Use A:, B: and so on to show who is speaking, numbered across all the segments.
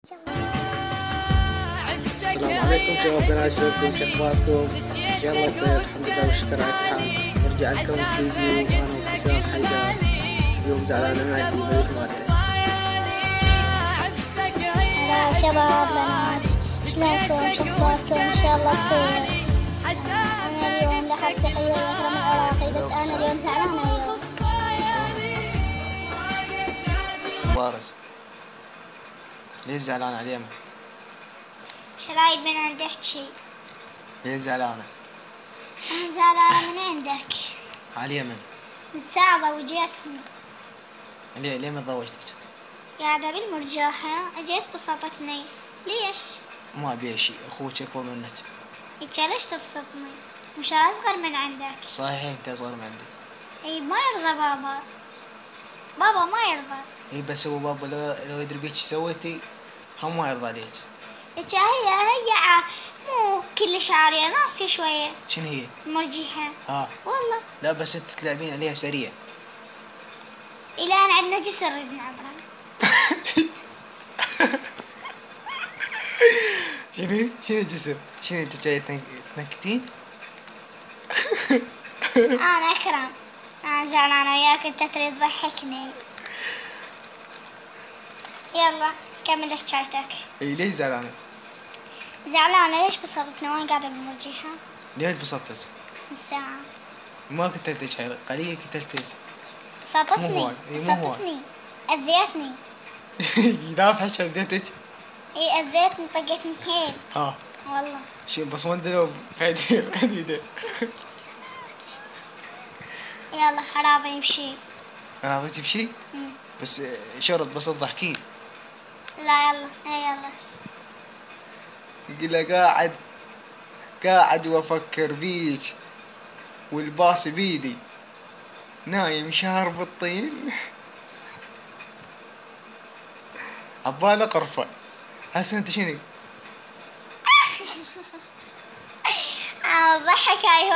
A: السلام عليكم شباب، شلونكم؟ شخباركم؟ يلا بخير الحمد لله والشكر على الحال. نرجع لكم فيديو انا وابتسام حيدر. اليوم زعلانة معي بيت والدتي.
B: هلا شباب بنات، شلونكم؟ شخباركم؟ ان شاء الله بخير. انا اليوم لحقت حي الاهرام العراقي، بس انا اليوم زعلانة اليوم.
A: مبارك، ليش زعلانة اليوم؟
B: شرايد من عندك شي؟
A: ليش زعلانة؟
B: انا زعلانة من عندك.
A: على من؟
B: من ساعة وجيتني.
A: ليه ما تزوجتك؟
B: قاعدة بالمرجاحة، اجيت بسطتني. ليش؟
A: ما ابي شيء، اخوك اكبر منك.
B: انت ليش تبسطني؟ مش اصغر من عندك.
A: صحيح انت اصغر من عندي.
B: اي ما يرضى بابا. بابا ما يرضى.
A: اي بس هو بابا لو يدري بيك ايش سويتي هم ما يرضى عليك.
B: هي مو كلش عارية، ناصية شوية.
A: شنو هي؟
B: مرجيحة.
A: ها
B: والله.
A: لا بس انت تلعبين عليها سريع.
B: الآن عندنا جسر نريد نعبره.
A: شنو جسر؟ شنو انت جاي تنكتين؟
B: أنا أكرم، أنا زعلانة وياك، أنت تريد تضحكني. يلا كمل حكايتك.
A: اي ليش زعلانة؟
B: زعلانة ليش بسطتني وأنا قاعدة بالمرجيحة؟
A: ليش بسطتك؟
B: من ساعة.
A: ما كتلتك حيل قليل كتلتك.
B: بسطتني.
A: مو هواي. اي مو هواي.
B: بسطتني. أذيتني.
A: يدافع شديتك.
B: اي أذيتني، طقتني حيل.
A: ها
B: والله.
A: شي بس ما ادري بعد
B: يلا راضي بشي.
A: انا اعطيك بشي بس شرط بس تضحكين.
B: لا يلا يلا.
A: يقول له قاعد وافكر بيك والباص بيدي نايم شهر بالطين عباله قرفه. هسه انت شنو؟
B: ضحك هاي.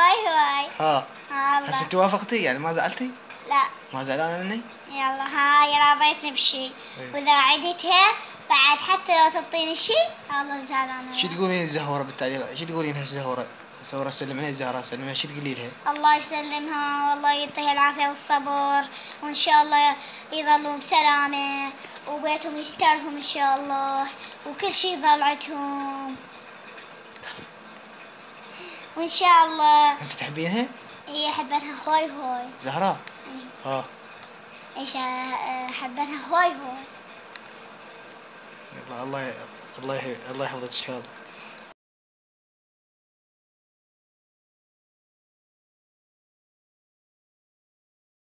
A: ها
B: الله.
A: هسه انت وافقتي يعني ما زعلتي؟
B: لا.
A: ما زعلانه مني؟
B: يلا هاي راضيتني بشي. واذا عدتها بعد حتى لو تعطيني شي الله زعلانة.
A: شو تقولين الزهورة بالتعليق؟ شو تقولين هالزهورة؟ زهورة سلم عليها، الزهراء سلم عليها، شو تقولي لها؟
B: الله يسلمها والله يعطيها العافية والصبر، وإن شاء الله يظلوا بسلامة وبيتهم يسترهم إن شاء الله وكل شي ضلعتهم وإن شاء الله.
A: أنت تحبينها؟
B: هي أحبها هواي.
A: زهراء؟ ها
B: إيش أحبها هواي.
A: الله يحفظك إن شاء الله.